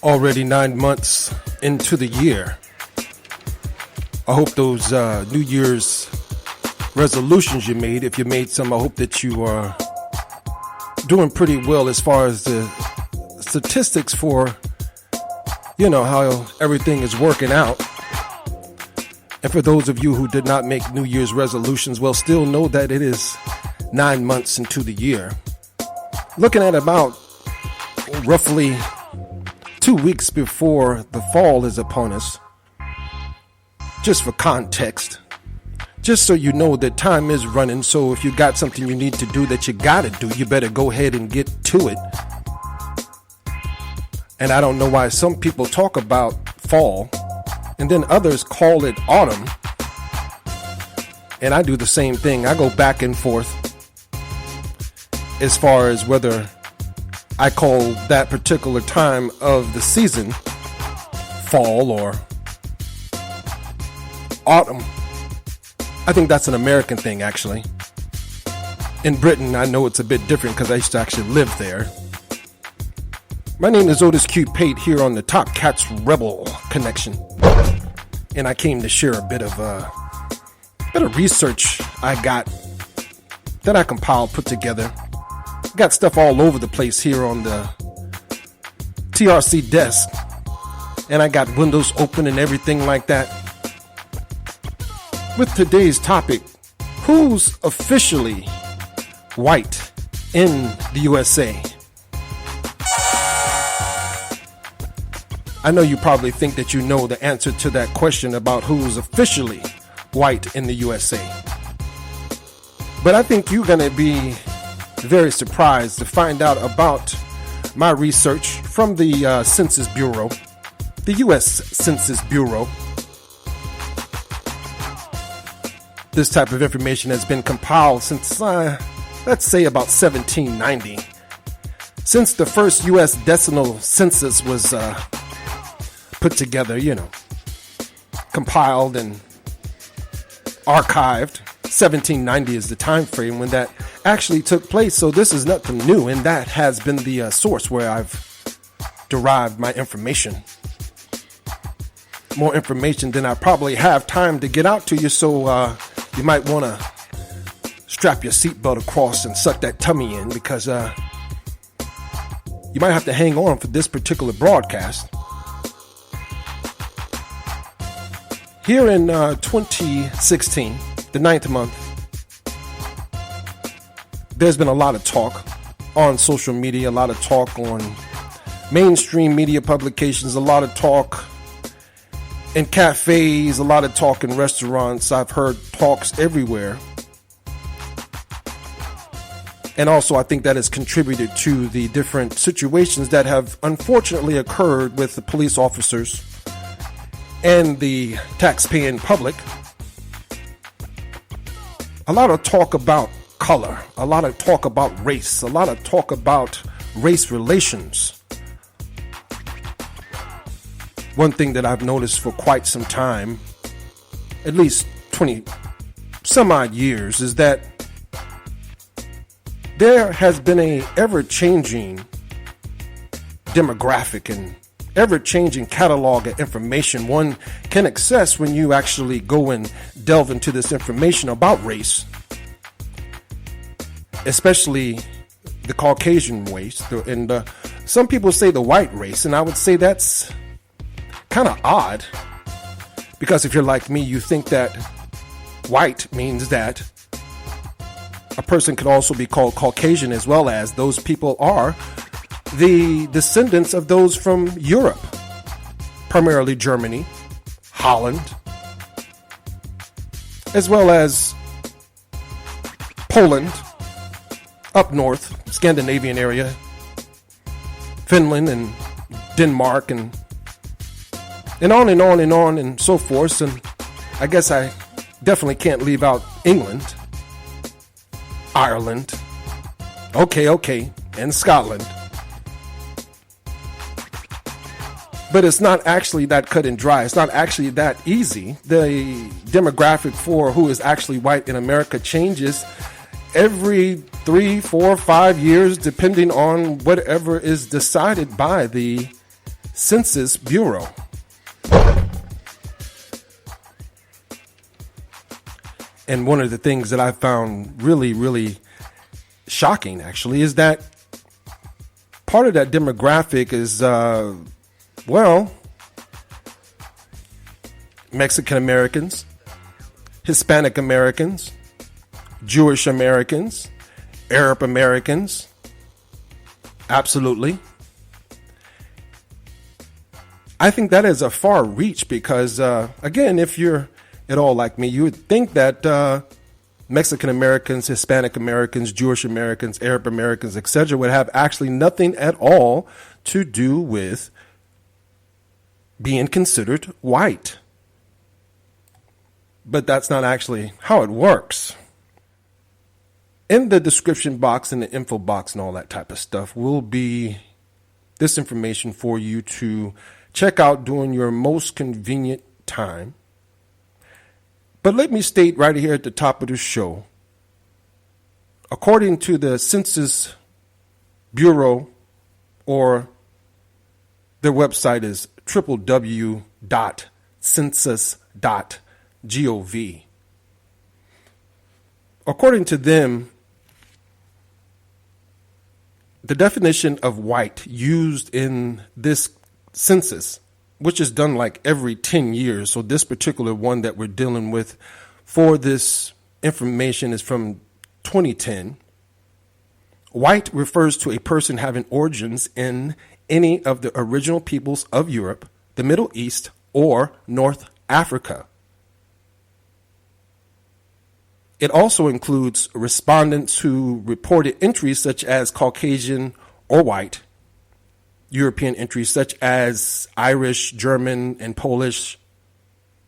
Already 9 months into the year. I hope those New Year's resolutions you made, if you made some, I hope that you are doing pretty well as far as the statistics for, how everything is working out. And for those of you who did not make New Year's resolutions, well, still know that it is 9 months into the year. Looking at about roughly 2 weeks before the fall is upon us. Just for context, just so you know that time is running, so if you got something you need to do that you gotta do, you better go ahead and get to it. And I don't know why some people talk about fall and then others call it autumn. And I do the same thing. I go back and forth as far as whether I call that particular time of the season fall or autumn. I think that's an American thing, actually. In Britain, I know it's a bit different because I used to actually live there. My name is Otis Q. Pate here on the Topkats Rebel Connection. And I came to share a bit of research I got that I compiled, put together. Got stuff all over the place here on the TRC desk. And I got windows open and everything like that. With today's topic, who's officially white in the USA? I know you probably think that you know the answer to that question about who's officially white in the USA. But I think you're going to be very surprised to find out about my research from the Census Bureau, the U.S. Census Bureau. This type of information has been compiled since, let's say, about 1790. Since the first U.S. decimal census was put together, compiled and archived. 1790 is the time frame when that actually took place. So this is nothing new, and that has been the source where I've derived my information. More information than I probably have time to get out to you, so you might want to strap your seatbelt across and suck that tummy in, because you might have to hang on for this particular broadcast. Here in 2016, the 9th month, there's been a lot of talk on social media, a lot of talk on mainstream media publications, a lot of talk in cafes, a lot of talk in restaurants. I've heard talks everywhere. And also, I think that has contributed to the different situations that have unfortunately occurred with the police officers and the tax-paying public. A lot of talk about color, a lot of talk about race, a lot of talk about race relations. One thing that I've noticed for quite some time, at least 20 some odd years, is that there has been a ever-changing demographic and ever-changing catalog of information one can access when you actually go and delve into this information about race, especially the Caucasian race, and some people say the white race, and I would say that's kind of odd, because if you're like me, you think that white means that a person could also be called Caucasian, as well as those people are the descendants of those from Europe, primarily Germany, Holland, as well as Poland, up north, Scandinavian area, Finland and Denmark, and on and on and on and so forth. And I guess I definitely can't leave out England, Ireland, okay, and Scotland. But it's not actually that cut and dry. It's not actually that easy. The demographic for who is actually white in America changes every 3, 4, 5 years, depending on whatever is decided by the Census Bureau. And one of the things that I found really, really shocking, actually, is that part of that demographic is, Mexican Americans, Hispanic Americans, Jewish Americans, Arab Americans. Absolutely. I think that is a far reach because, again, if you're at all like me, you would think that Mexican Americans, Hispanic Americans, Jewish Americans, Arab Americans, etc., would have actually nothing at all to do with being considered white. But that's not actually how it works. In the description box and the info box and all that type of stuff will be this information for you to check out during your most convenient time. But let me state right here at the top of the show, according to the Census Bureau, or their website is www.census.gov. According to them, the definition of white used in this census, which is done like every 10 years. So this particular one that we're dealing with for this information is from 2010. White refers to a person having origins in any of the original peoples of Europe, the Middle East, or North Africa. It also includes respondents who reported entries such as Caucasian or white, European entries such as Irish, German, and Polish,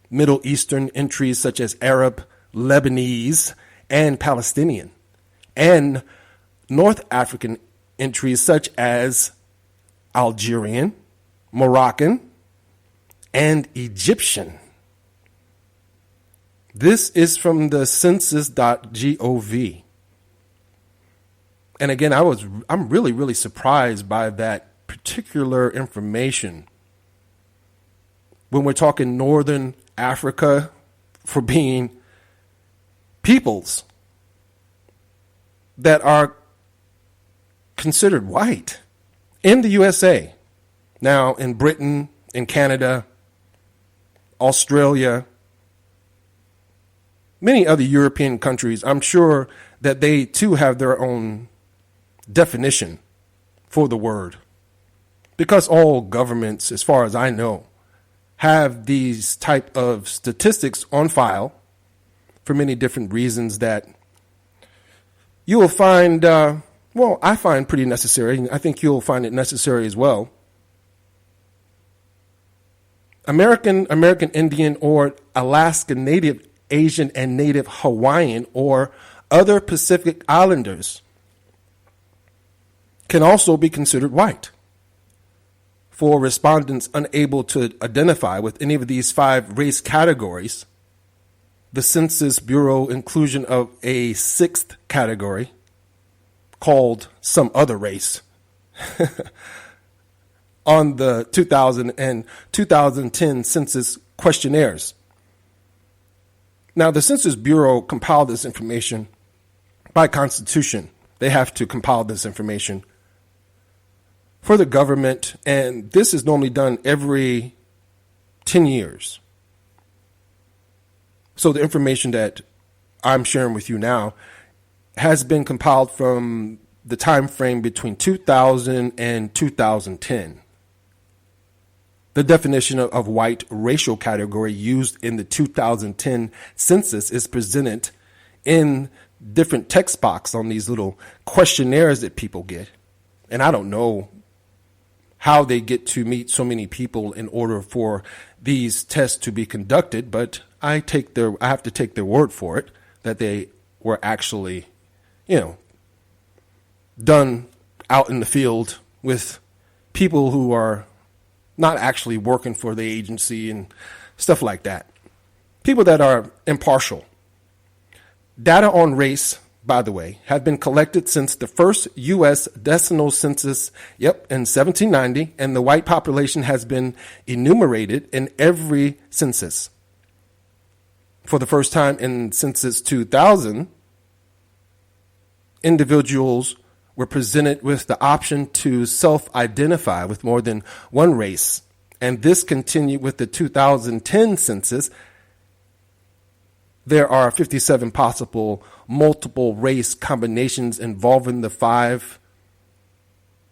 Middle Eastern entries such as Arab, Lebanese, and Palestinian, and North African entries such as Algerian, Moroccan, and Egyptian. This is from the census.gov. And again, I'm really, really surprised by that particular information. When we're talking Northern Africa for being peoples that are considered white in the U.S.A. Now, in Britain, in Canada, Australia, many other European countries, I'm sure that they too have their own definition for the word. Because all governments, as far as I know, have these type of statistics on file for many different reasons that you will find, I find pretty necessary, and I think you'll find it necessary as well. American Indian, or Alaska Native, Asian, and Native Hawaiian, or other Pacific Islanders can also be considered white. For respondents unable to identify with any of these 5 race categories, the Census Bureau inclusion of a 6th category called some other race on the 2000 and 2010 census questionnaires. Now, the Census Bureau compiled this information by Constitution. They have to compile this information for the government, and this is normally done every 10 years. So the information that I'm sharing with you now has been compiled from the time frame between 2000 and 2010. The definition of white racial category used in the 2010 census is presented in different text box on these little questionnaires that people get. And I don't know how they get to meet so many people in order for these tests to be conducted, but I have to take their word for it that they were actually, done out in the field with people who are not actually working for the agency and stuff like that. People that are impartial. Data on race by the way, have been collected since the first U.S. decennial census, in 1790, and the white population has been enumerated in every census. For the first time in Census 2000, individuals were presented with the option to self-identify with more than one race, and this continued with the 2010 census. There are 57 possible multiple race combinations involving the 5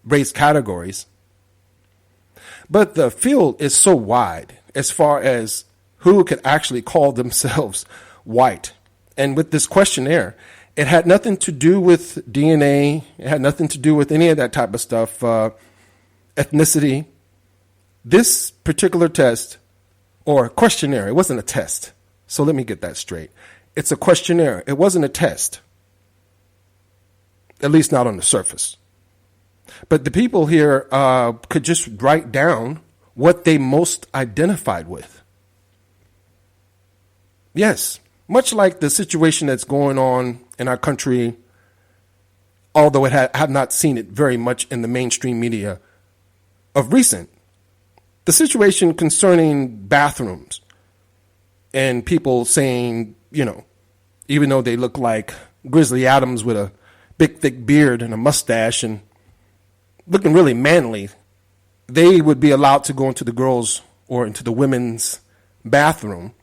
race categories. But the field is so wide as far as who could actually call themselves white. And with this questionnaire, it had nothing to do with DNA. It had nothing to do with any of that type of stuff, ethnicity. This particular test or questionnaire, it wasn't a test. So let me get that straight. It's a questionnaire. It wasn't a test. At least not on the surface. But the people here could just write down what they most identified with. Yes, much like the situation that's going on in our country, although it have not seen it very much in the mainstream media of recent. The situation concerning bathrooms and people saying, even though they look like Grizzly Adams with a big, thick beard and a mustache and looking really manly, they would be allowed to go into the girls' or into the women's bathroom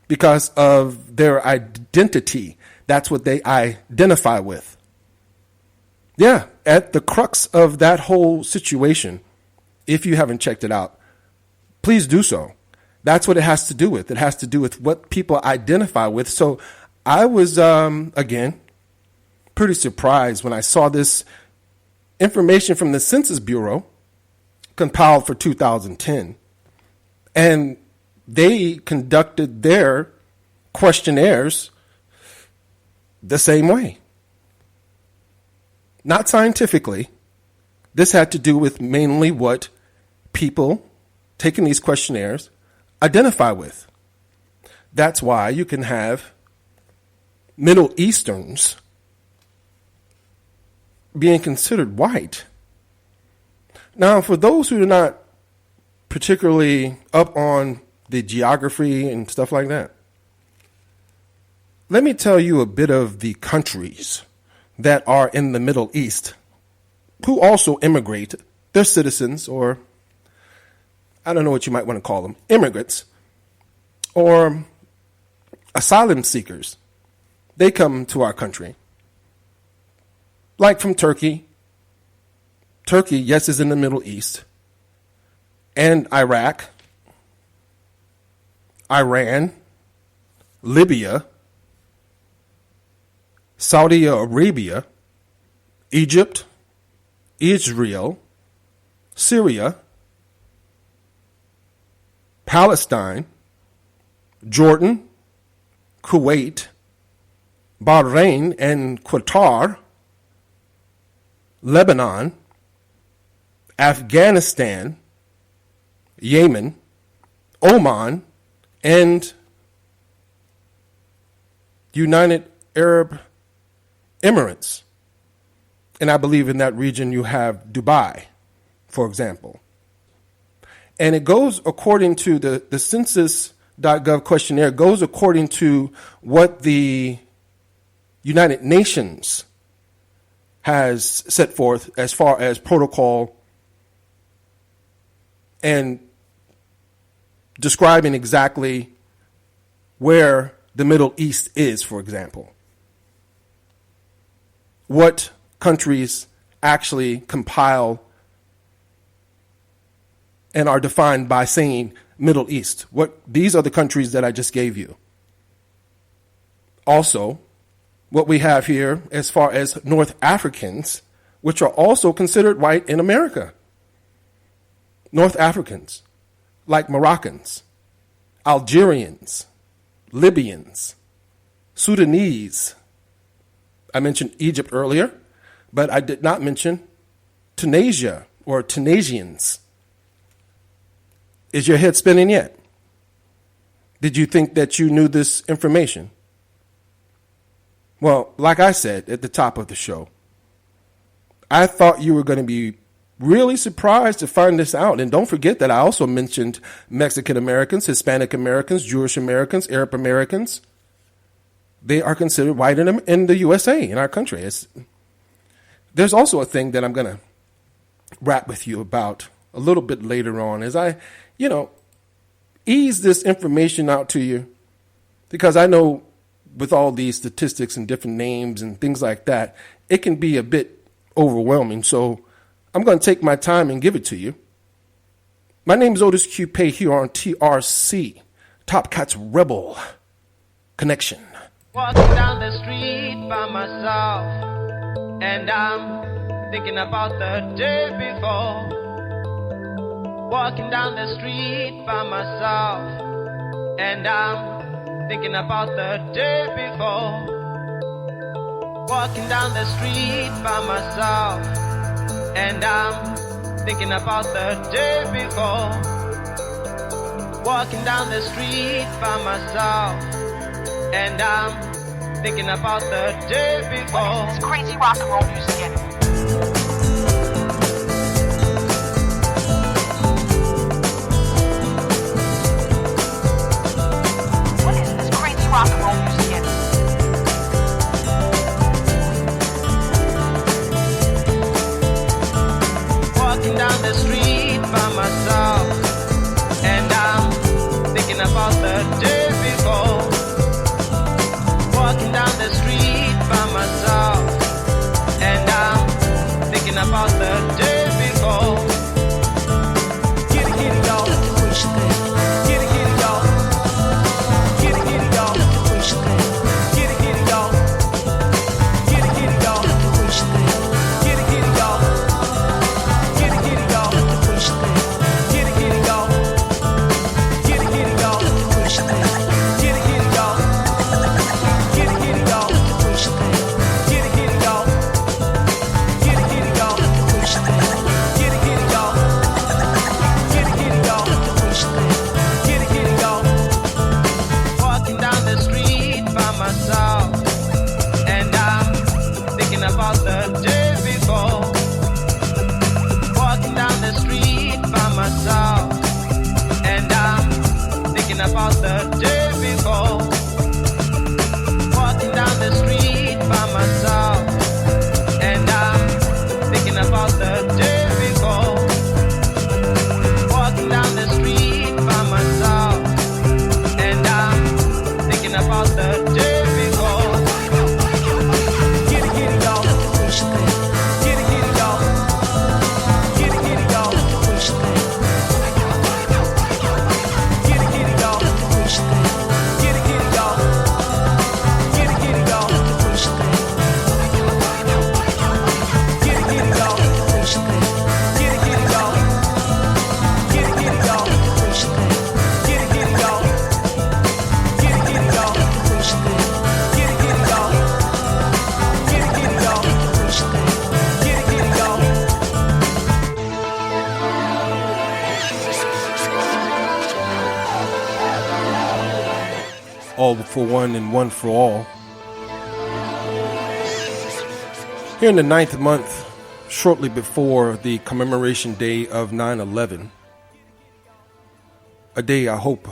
because of their identity. That's what they identify with. Yeah, at the crux of that whole situation, if you haven't checked it out, please do so. That's what it has to do with. It has to do with what people identify with. So I was, again, pretty surprised when I saw this information from the Census Bureau compiled for 2010. And they conducted their questionnaires the same way. Not scientifically. This had to do with mainly what people taking these questionnaires identify with. That's why you can have Middle Easterns being considered white. Now, for those who are not particularly up on the geography and stuff like that, let me tell you a bit of the countries that are in the Middle East who also immigrate. They're citizens, or I don't know what you might want to call them, immigrants or asylum seekers. They come to our country. Like from Turkey. Turkey, yes, is in the Middle East. And Iraq, Iran, Libya, Saudi Arabia, Egypt, Israel, Syria, Palestine, Jordan, Kuwait, Bahrain and Qatar, Lebanon, Afghanistan, Yemen, Oman, and United Arab Emirates. And I believe in that region you have Dubai, for example. And it goes according to the census.gov questionnaire, goes according to what the United Nations has set forth as far as protocol and describing exactly where the Middle East is, for example. What countries actually compile and are defined by saying Middle East. These are the countries that I just gave you. Also, what we have here as far as North Africans, which are also considered white in America. North Africans, like Moroccans, Algerians, Libyans, Sudanese. I mentioned Egypt earlier, but I did not mention Tunisia or Tunisians. Is your head spinning yet? Did you think that you knew this information? Well, like I said at the top of the show, I thought you were going to be really surprised to find this out. And don't forget that I also mentioned Mexican Americans, Hispanic Americans, Jewish Americans, Arab Americans. They are considered white in the USA, in our country. There's also a thing that I'm going to rap with you about a little bit later on as I, ease this information out to you, because I know with all these statistics and different names and things like that, it can be a bit overwhelming. So I'm going to take my time and give it to you. My name is Otis Q. Pay here on TRC, Topkats Rebel Connection. Walking down the street by myself, and I'm thinking about the day before. Walking down the street by myself, and I'm thinking about the day before. Walking down the street by myself, and I'm thinking about the day before. Walking down the street by myself, and I'm thinking about the day before. What is this crazy rock and roll music? What is this crazy rock and roll music? Walking down the street by myself, and I'm thinking about the day before. Walking down the street by myself, and I'm thinking about the day before. Get it, y'all. Get it, y'all. Get it, y'all. Get it, y'all. Get it, y'all. Get it, y'all. Get it, y'all. Get it, y'all. Get it, y'all. Get it, y'all. Get it, y'all. Get it, y'all. Get it, y'all. Get it, y'all. Get it, y'all. Get it, y'all. Get it, y'all. Walking down the street by myself, and I'm thinking about the day before. Walking down the street by myself, and I'm thinking about the day before. Walking down the street by myself, and I'm thinking about the day before. Walking down the street by myself, and I'm thinking about the day before. Get it, y'all. Get it, y'all. Get it, y'all. Get it, y'all. Get it, y'all. Get it, y'all. Get it, y'all. Get it, y'all. Get it, y'all. Get it, y'all. Get it, y'all. Get it, y'all. Get it, y'all. Get it, y'all. All for one and one for all. Here in the 9th month, shortly before the commemoration day of 9/11, a day I hope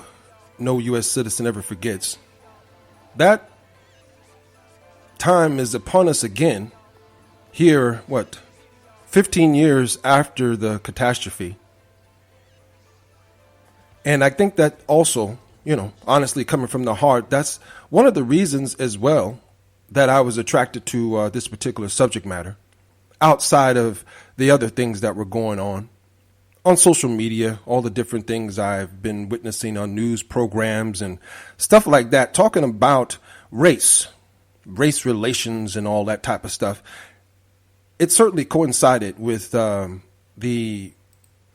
no U.S. citizen ever forgets. That time is upon us again, here, 15 years after the catastrophe. And I think that also, honestly, coming from the heart, that's one of the reasons as well that I was attracted to this particular subject matter, outside of the other things that were going on social media, all the different things I've been witnessing on news programs and stuff like that, talking about race relations and all that type of stuff. It certainly coincided with the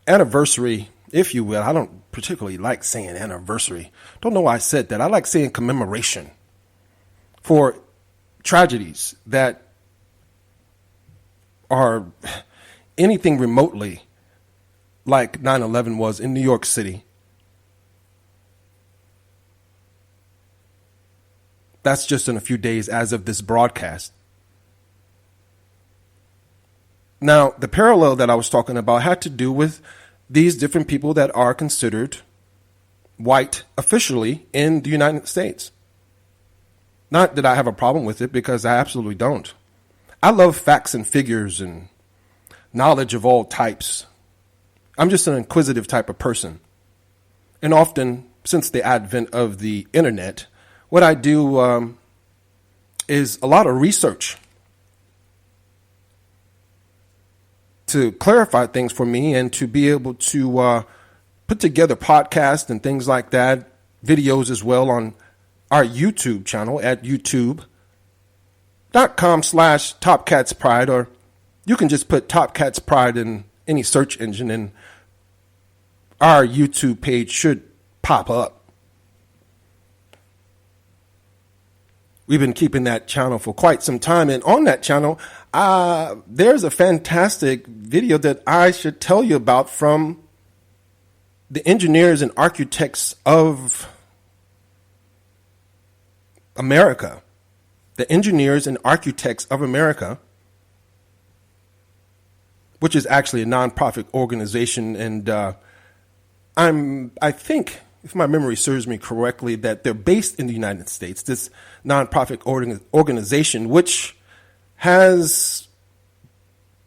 anniversary, if you will. I don't particularly like saying anniversary. Don't know why I said that. I like saying commemoration for tragedies that are anything remotely like 9/11 was in New York City. That's just in a few days as of this broadcast. Now, the parallel that I was talking about had to do with these different people that are considered white officially in the United States. Not that I have a problem with it, because I absolutely don't. I love facts and figures and knowledge of all types. I'm just an inquisitive type of person. And often, since the advent of the internet, what I do is a lot of research to clarify things for me and to be able to put together podcasts and things like that, videos as well on our YouTube channel at youtube.com/TopkatsPride, or you can just put Topkats Pride in any search engine and our YouTube page should pop up. We've been keeping that channel for quite some time, and on that channel, there's a fantastic video that I should tell you about from the engineers and architects of America. The Engineers and Architects of America, which is actually a nonprofit organization, and I think, if my memory serves me correctly, that they're based in the United States. This nonprofit organization, which has,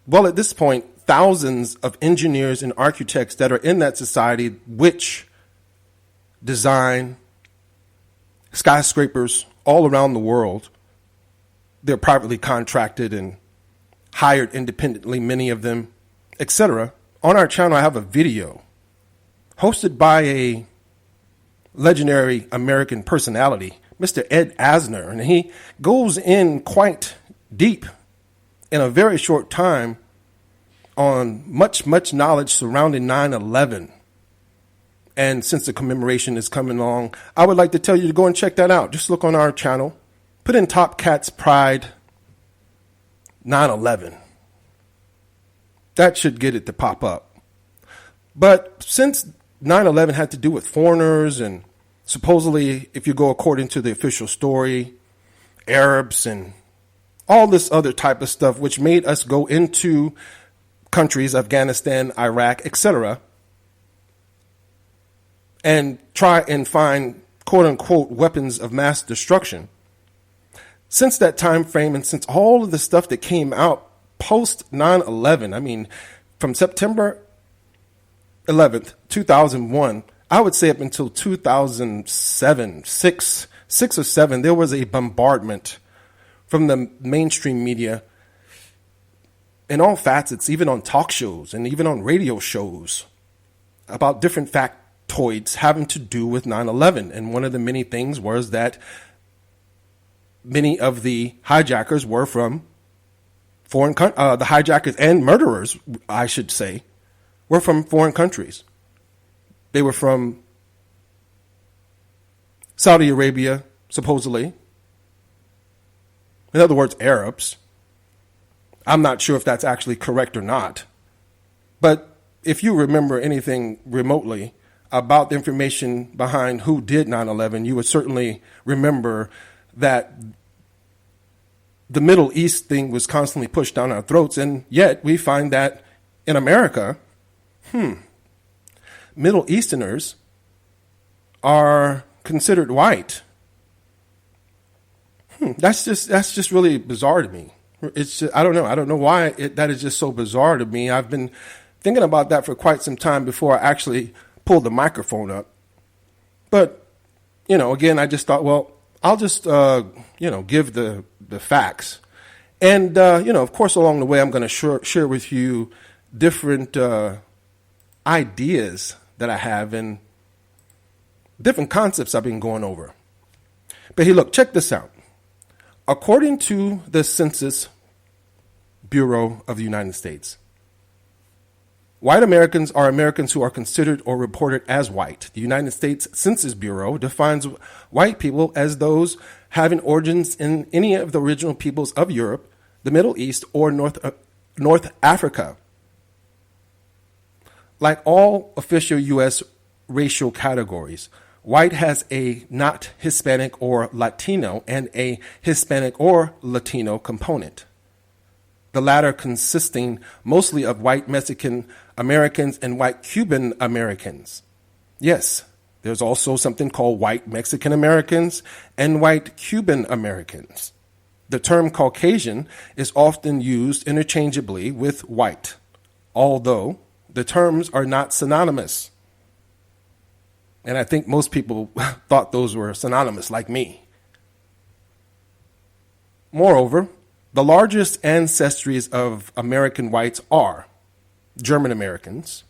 well, at this point, thousands of engineers and architects that are in that society, which design skyscrapers all around the world. They're privately contracted and hired independently, many of them, etc. On our channel, I have a video hosted by a legendary American personality, Mr. Ed Asner, and he goes in quite deep in a very short time on much knowledge surrounding 9/11. And since the commemoration is coming along, I would like to tell you to go and check that out. Just look on our channel, put in Topkats Pride 9/11. That should get it to pop up. But since 9/11 had to do with foreigners, and supposedly, if you go according to the official story, Arabs and all this other type of stuff, which made us go into countries, Afghanistan, Iraq, etc., and try and find quote-unquote weapons of mass destruction. Since that time frame, and since all of the stuff that came out post 9/11, I mean, from September 11th, 2001, I would say up until 2007, six or seven, there was a bombardment from the mainstream media in all facets, even on talk shows and even on radio shows, about different factoids having to do with 9/11. And one of the many things was that many of the hijackers were from foreign countries. The hijackers and murderers, I should say, were from foreign countries. They were from Saudi Arabia, supposedly. In other words, Arabs. I'm not sure if that's actually correct or not. But if you remember anything remotely about the information behind who did 9/11, you would certainly remember that the Middle East thing was constantly pushed down our throats, and yet we find that in America, Middle Easterners are considered white. That's just really bizarre to me. It's just, I don't know why that is just so bizarre to me. I've been thinking about that for quite some time before I actually pulled the microphone up. But, again, I just thought, well, I'll just, give the facts. And, of course, along the way, I'm going to share with you different ideas that I have and different concepts I've been going over. But hey, look, check this out. According to the Census Bureau of the United States, white Americans are Americans who are considered or reported as white. The United States Census Bureau defines white people as those having origins in any of the original peoples of Europe, the Middle East, or North Africa. Like all official U.S. racial categories, white has a not Hispanic or Latino and a Hispanic or Latino component, the latter consisting mostly of white Mexican Americans and white Cuban Americans. Yes, there's also something called white Mexican Americans and white Cuban Americans. The term Caucasian is often used interchangeably with white, although the terms are not synonymous. And I think most people thought those were synonymous, like me. Moreover, the largest ancestries of American whites are German Americans,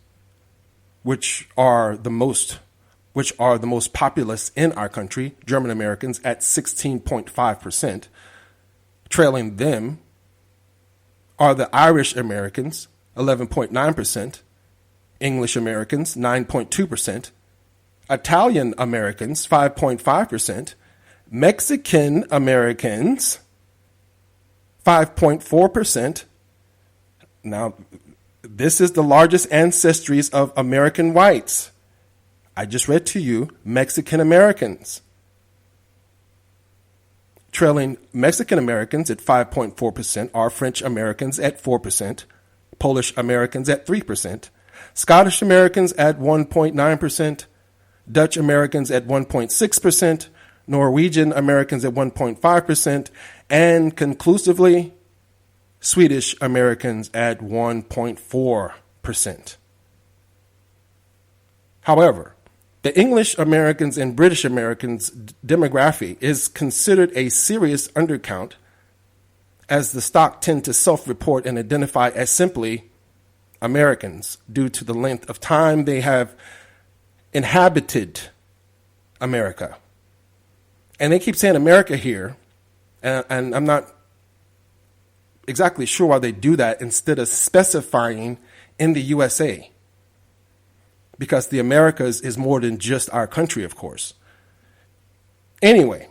which are the most populous in our country, German Americans at 16.5%. Trailing them are the Irish Americans, 11.9%, English Americans, 9.2%, Italian Americans, 5.5%, Mexican Americans, 5.4%. Now, this is the largest ancestries of American whites. I just read to you Mexican Americans. Trailing Mexican Americans at 5.4% are French Americans at 4%, Polish Americans at 3%, Scottish Americans at 1.9%, Dutch Americans at 1.6%, Norwegian Americans at 1.5%, and conclusively, Swedish Americans at 1.4%. However, the English Americans and British Americans demography is considered a serious undercount, as the stock tend to self-report and identify as simply Americans due to the length of time they have inhabited America. And they keep saying America here, and I'm not exactly sure why they do that instead of specifying in the U.S.A. Because the Americas is more than just our country, of course. Anyway,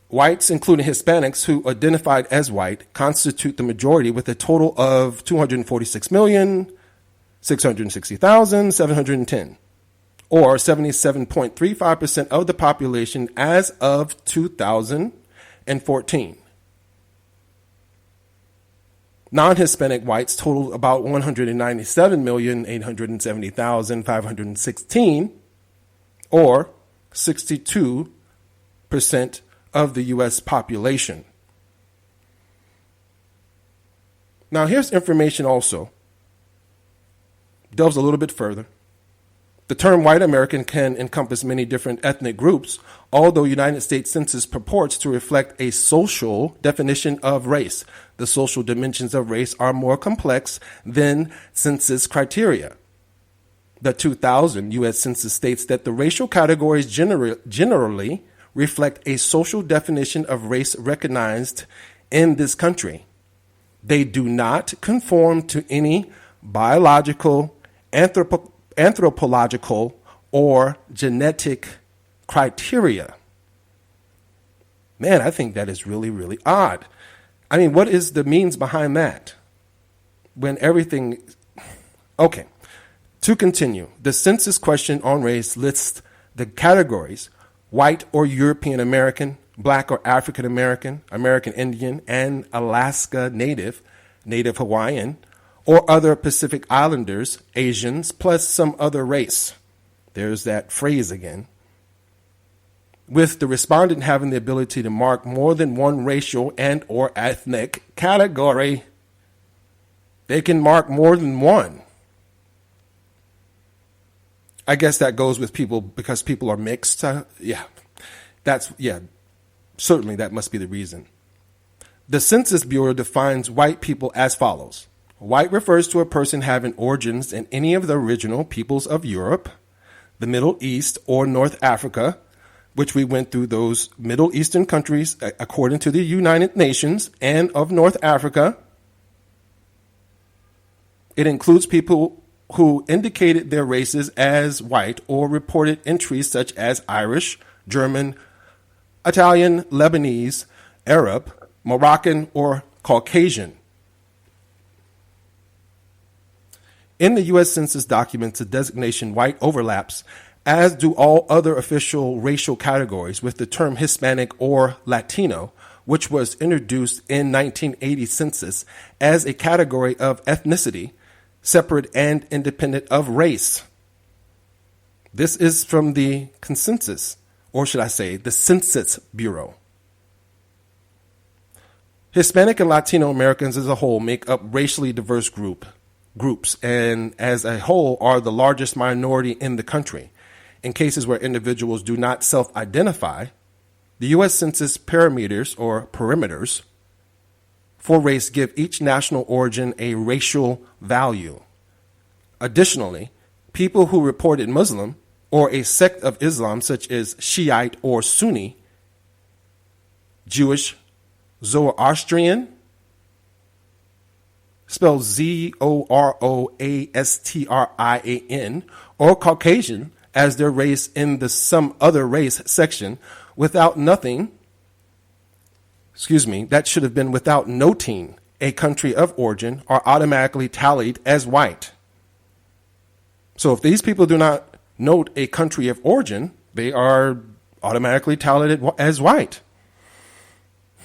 whites, including Hispanics who identified as white, constitute the majority with a total of 246,660,710, or 77.35% of the population as of 2014. Non-Hispanic whites totaled about 197,870,516, or 62% of the U.S. population. Now, here's information also. Delves a little bit further. The term white American can encompass many different ethnic groups, although United States Census purports to reflect a social definition of race. The social dimensions of race are more complex than census criteria. The 2000 U.S. Census states that the racial categories generally reflect a social definition of race recognized in this country. They do not conform to any biological, anthropological, or genetic criteria. Man, I think that is really, really odd. I mean, what is the means behind that? When everything... Okay, to continue, the census question on race lists the categories: white or European American, black or African American, American Indian, and Alaska Native, Native Hawaiian, or other Pacific Islanders, Asians, plus some other race. There's that phrase again. With the respondent having the ability to mark more than one racial and or ethnic category. They can mark more than one. I guess that goes with people because people are mixed. Certainly that must be the reason. The Census Bureau defines white people as follows. White refers to a person having origins in any of the original peoples of Europe, the Middle East, or North Africa, which we went through those Middle Eastern countries according to the United Nations, and of North Africa. It includes people who indicated their races as white or reported entries such as Irish, German, Italian, Lebanese, Arab, Moroccan, or Caucasian. In the U.S. Census documents, the designation white overlaps as do all other official racial categories, with the term Hispanic or Latino, which was introduced in 1980 census as a category of ethnicity, separate and independent of race. This is from the consensus, or should I say, the Census Bureau. Hispanic and Latino Americans as a whole make up racially diverse groups, and as a whole are the largest minority in the country. In cases where individuals do not self-identify, the U.S. Census parameters for race give each national origin a racial value. Additionally, people who reported Muslim or a sect of Islam such as Shiite or Sunni, Jewish, Zoroastrian, spelled Zoroastrian, or Caucasian as their race in the some other race section without noting a country of origin are automatically tallied as white. So if these people do not note a country of origin, they are automatically tallied as white.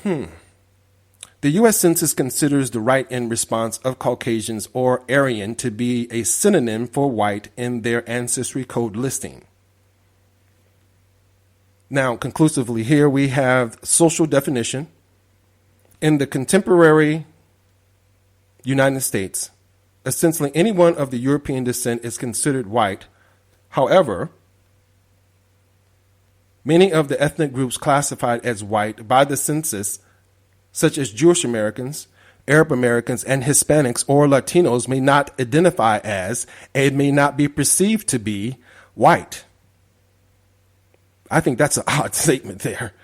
The U.S. Census considers the right and response of Caucasians or Aryan to be a synonym for white in their ancestry code listing. Now, conclusively here, we have social definition. In the contemporary United States, essentially anyone of the European descent is considered white. However, many of the ethnic groups classified as white by the census, such as Jewish Americans, Arab Americans, and Hispanics or Latinos, may not identify as and may not be perceived to be white. I think that's an odd statement there.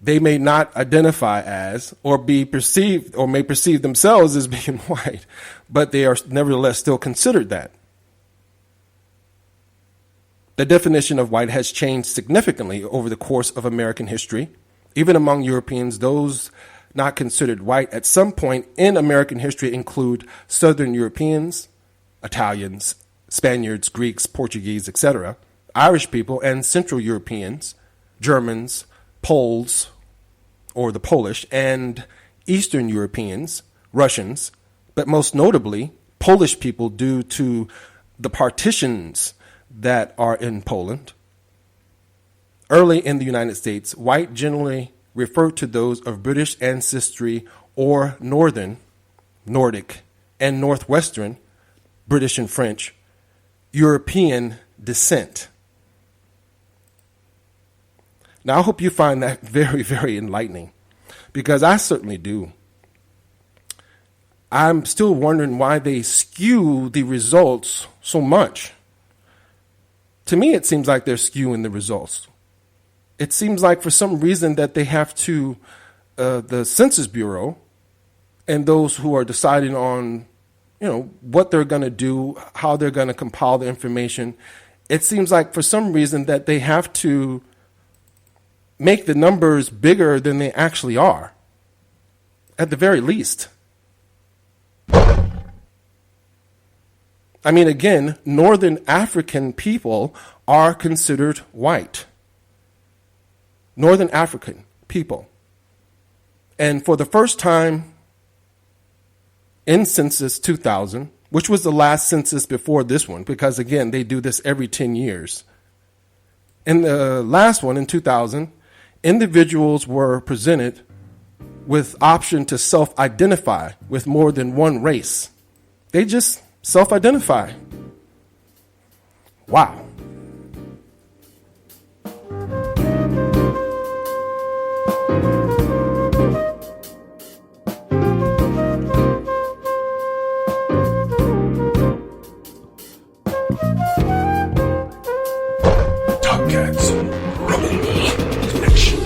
They may not identify as or be perceived or may perceive themselves as being white, but they are nevertheless still considered that. The definition of white has changed significantly over the course of American history. Even among Europeans, those not considered white at some point in American history include Southern Europeans, Italians, Spaniards, Greeks, Portuguese, etc., Irish people, and Central Europeans, Germans, Poles, or the Polish, and Eastern Europeans, Russians, but most notably Polish people due to the partitions that are in Poland. Early in the United States, white generally referred to those of British ancestry or Northern, Nordic, and Northwestern, British and French, European descent. Now, I hope you find that very, very enlightening, because I certainly do. I'm still wondering why they skew the results so much. To me, it seems like they're skewing the results. It seems like for some reason that they have to, the Census Bureau and those who are deciding on, what they're going to do, how they're going to compile the information, it seems like for some reason that they have to make the numbers bigger than they actually are, at the very least. I mean, again, Northern African people are considered white. Northern African people. And for the first time in Census 2000, which was the last census before this one, because again, they do this every 10 years. In the last one in 2000, individuals were presented with option to self-identify with more than one race. They just self-identify. Wow. Topkats Rebel Connection.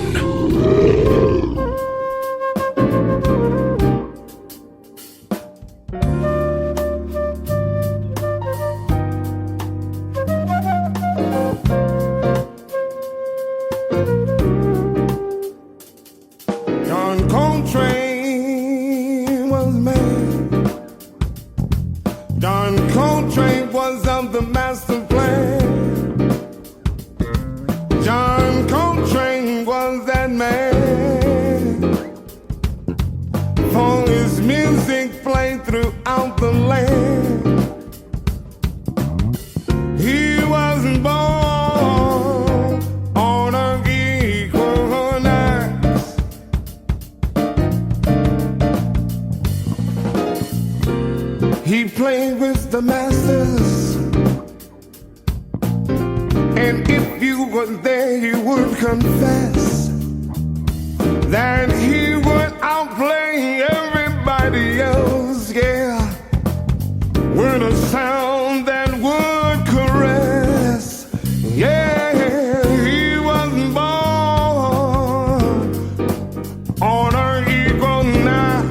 John Coltrane was made. John Coltrane was of the master plan. without the land. He wasn't born on a equinox. He played with the masters, and if you were there, you would confess that he would outplay everybody else, yeah, with a sound that would caress. Yeah, he wasn't born on an equinox.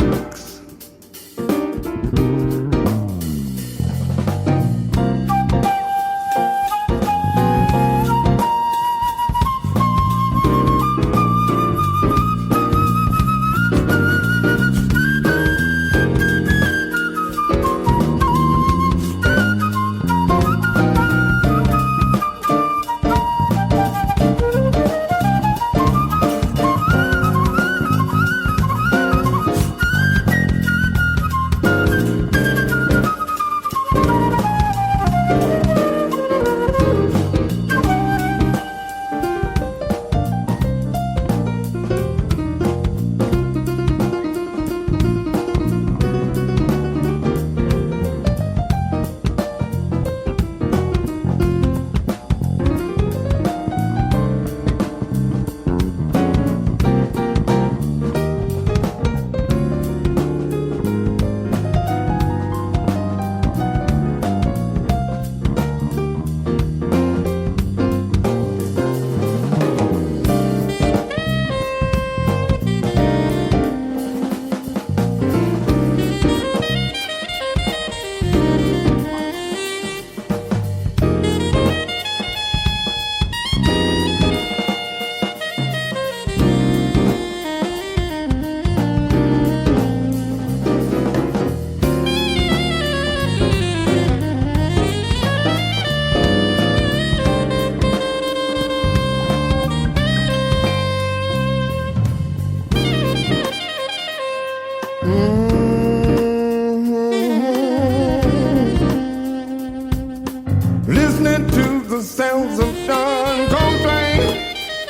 Listening to the sounds of John Coltrane,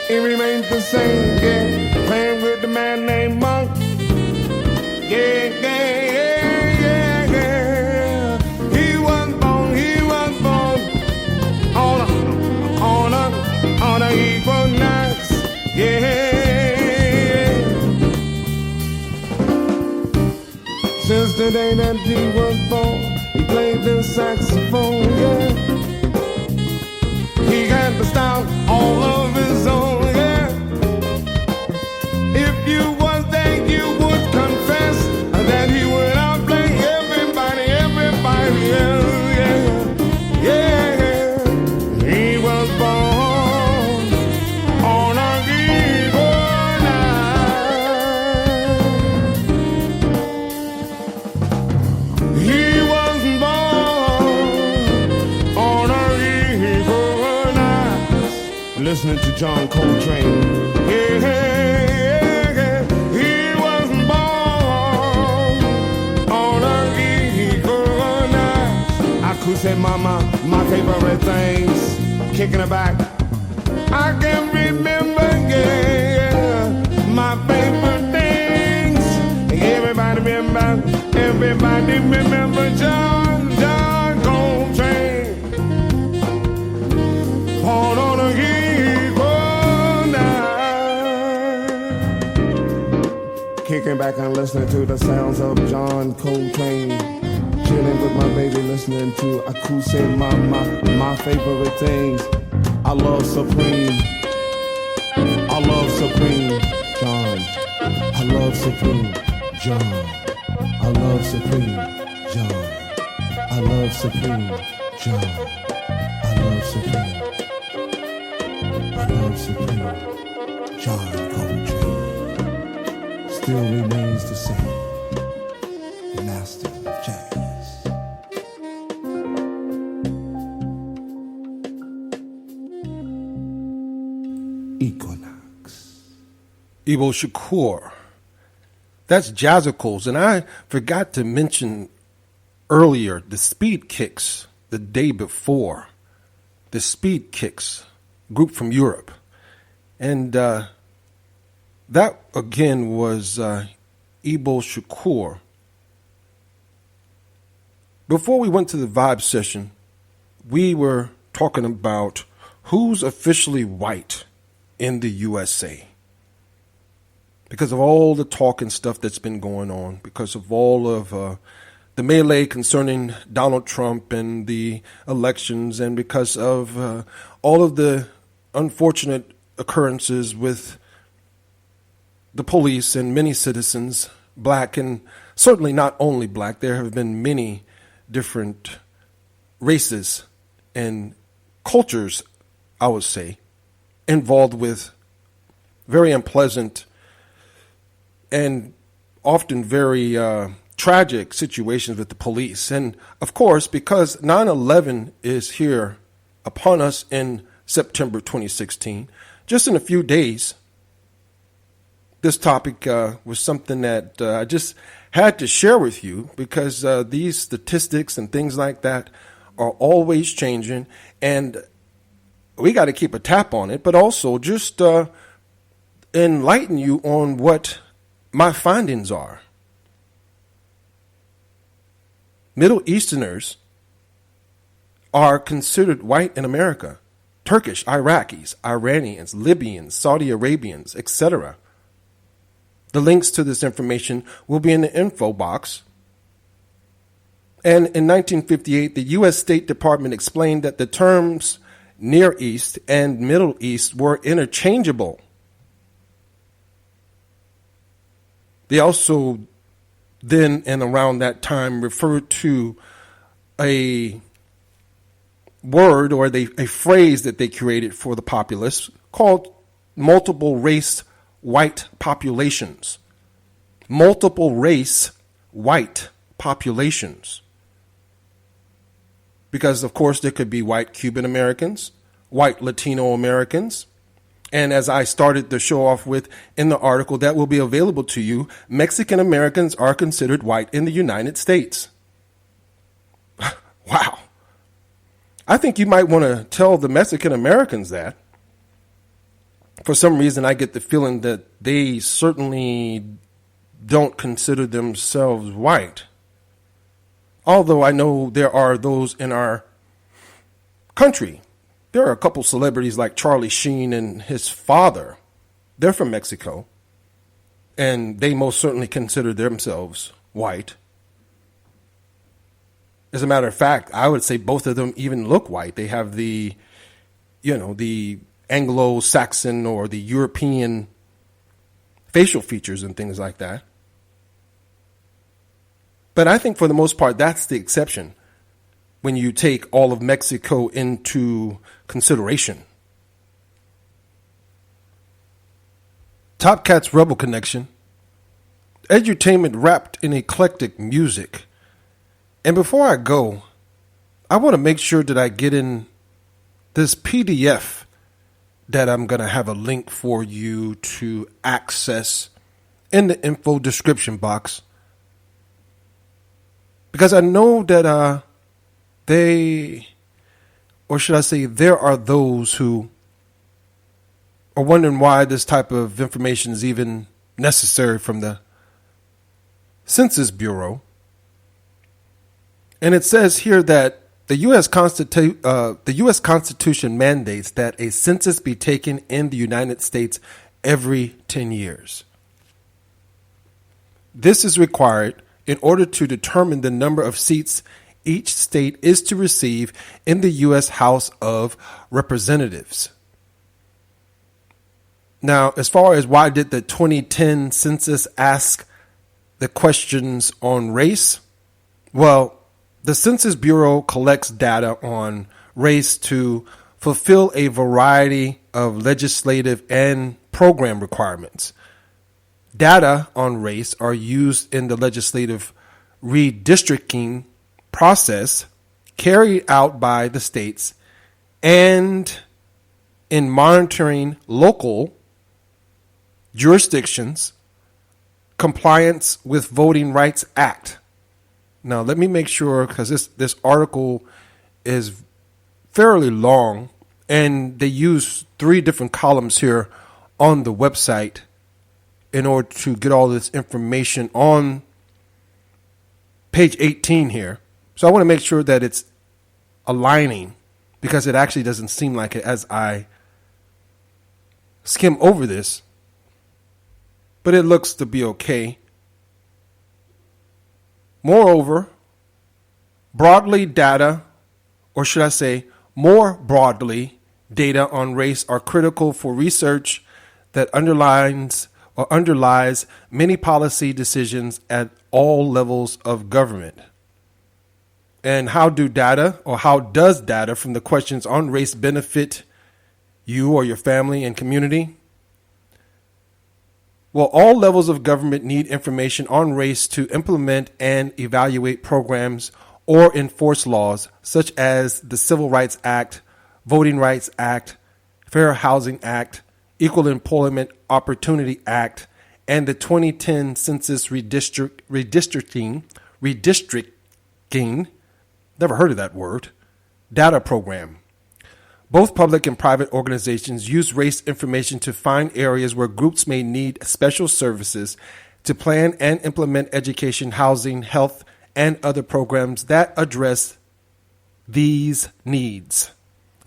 it remains the same, yeah. Playing with the man named Monk, yeah, yeah, yeah, yeah, yeah. He was born on a equinox, yeah. Since the day that he was born, he played the saxophone, yeah. He got the style all of his own, yeah. If you was there, you would confess that he would outplay everybody else, yeah, yeah. He was born on a equinox. He was born on a equinox. Listening to John Coltrane, yeah, yeah. He was born on a equinox. I could say, mama, my favorite things, kicking it back. I can remember, yeah, my favorite things. Everybody remember John Coltrane. Born on a equinox. Kicking back and listening to the sounds of John Coltrane. Chilling with my baby, listening to Akuse my favorite things. I love Supreme. I love Supreme John. I love Supreme John. I love Supreme John. I love Supreme John. I love Supreme. I love Supreme John Coltrane. Still remains the same. Master of jazz. Equinox. Ibo Shakur. That's jazzicals. And I forgot to mention earlier, the speed kicks the day before, the speed kicks group from Europe. And that again was Ebo Shakur. Before we went to the vibe session, we were talking about who's officially white in the USA. Because of all the talk and stuff that's been going on, because of all of the melee concerning Donald Trump and the elections, and because of all of the unfortunate occurrences with the police and many citizens, black and certainly not only black. There have been many different races and cultures, I would say, involved with very unpleasant and often very tragic situations with the police. And of course, because 9/11 is here upon us in September 2016, just in a few days, this topic was something that I just had to share with you, because these statistics and things like that are always changing, and we got to keep a tap on it, but also just enlighten you on what my findings are. Middle Easterners are considered white in America. Turkish, Iraqis, Iranians, Libyans, Saudi Arabians, etc. The links to this information will be in the info box. And in 1958, the U.S. State Department explained that the terms Near East and Middle East were interchangeable. They also then and around that time referred to a word or a phrase that they created for the populace called multiple race white populations. Multiple race white populations. Because, of course, there could be white Cuban Americans, white Latino Americans. And as I started the show off with in the article that will be available to you, Mexican Americans are considered white in the United States. Wow. I think you might want to tell the Mexican Americans that. For some reason, I get the feeling that they certainly don't consider themselves white. Although I know there are those in our country. There are a couple celebrities like Charlie Sheen and his father. They're from Mexico. And they most certainly consider themselves white. As a matter of fact, I would say both of them even look white. They have the Anglo-Saxon or the European facial features and things like that. But I think for the most part, that's the exception when you take all of Mexico into consideration. Topkats Rebel Connection, edutainment wrapped in eclectic music. And before I go, I want to make sure that I get in this PDF that I'm going to have a link for you to access in the info description box. Because I know that there are those who are wondering why this type of information is even necessary from the Census Bureau. And it says here that the U.S. Constitution mandates that a census be taken in the United States every 10 years. This is required in order to determine the number of seats each state is to receive in the U.S. House of Representatives. Now, as far as why did the 2010 census ask the questions on race? Well, the Census Bureau collects data on race to fulfill a variety of legislative and program requirements. Data on race are used in the legislative redistricting process carried out by the states and in monitoring local jurisdictions' compliance with Voting Rights Act. Now, let me make sure, because this article is fairly long, and they use 3 different columns here on the website in order to get all this information on page 18 here. So I want to make sure that it's aligning, because it actually doesn't seem like it as I skim over this, but it looks to be okay. Moreover, broadly data, or should I say more broadly, data on race are critical for research that underlies many policy decisions at all levels of government. And how does data from the questions on race benefit you or your family and community? Well, all levels of government need information on race to implement and evaluate programs or enforce laws such as the Civil Rights Act, Voting Rights Act, Fair Housing Act, Equal Employment Opportunity Act, and the 2010 Census Redistricting, never heard of that word, data program. Both public and private organizations use race information to find areas where groups may need special services, to plan and implement education, housing, health, and other programs that address these needs.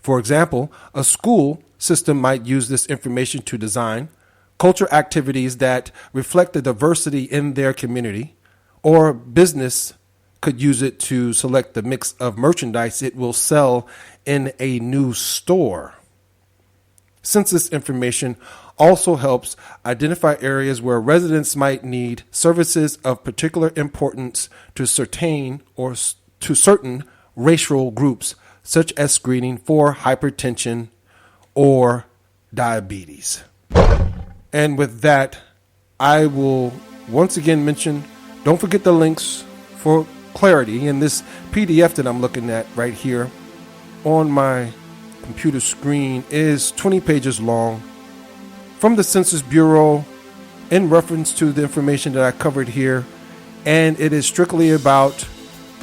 For example, a school system might use this information to design culture activities that reflect the diversity in their community, or business could use it to select the mix of merchandise it will sell in a new store. Census information also helps identify areas where residents might need services of particular importance to certain racial groups, such as screening for hypertension or diabetes. And with that, I will once again mention, don't forget the links for clarity in this PDF that I'm looking at right here on my computer screen is 20 pages long from the Census Bureau in reference to the information that I covered here. And it is strictly about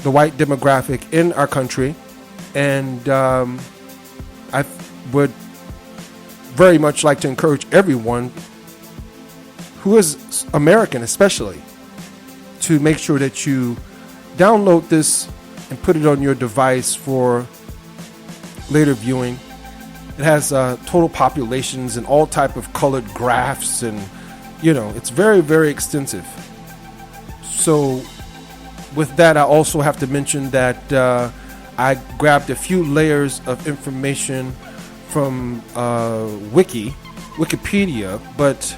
the white demographic in our country. And I would very much like to encourage everyone who is American especially to make sure that you download this and put it on your device for later viewing. It has total populations and all type of colored graphs, and it's very, very extensive. So with that, I also have to mention that I grabbed a few layers of information from Wikipedia, but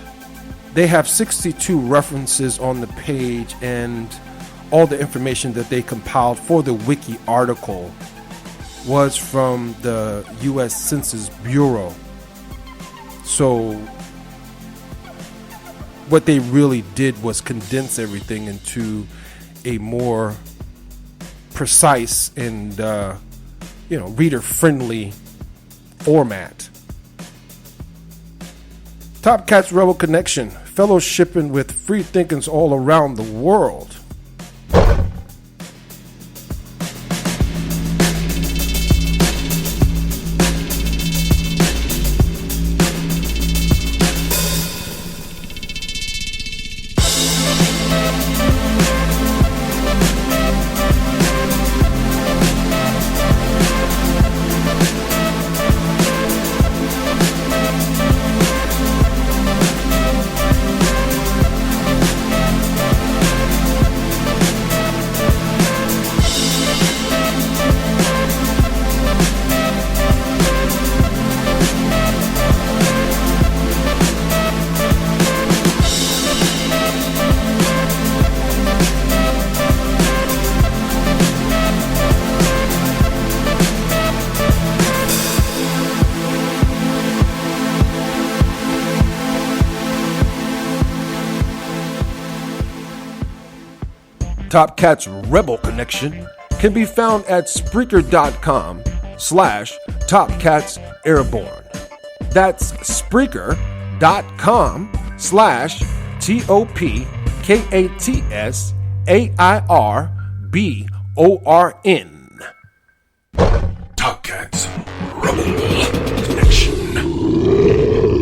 they have 62 references on the page, and all the information that they compiled for the wiki article was from the U.S. Census Bureau. So what they really did was condense everything into a more precise and reader-friendly format. Topkats Rebel Connection, fellowshipping with free thinkers all around the world. Topkats Rebel Connection can be found at Spreaker.com/TopkatsAirborne. That's Spreaker.com/TopkatsAirborne. Topkats Rebel Connection.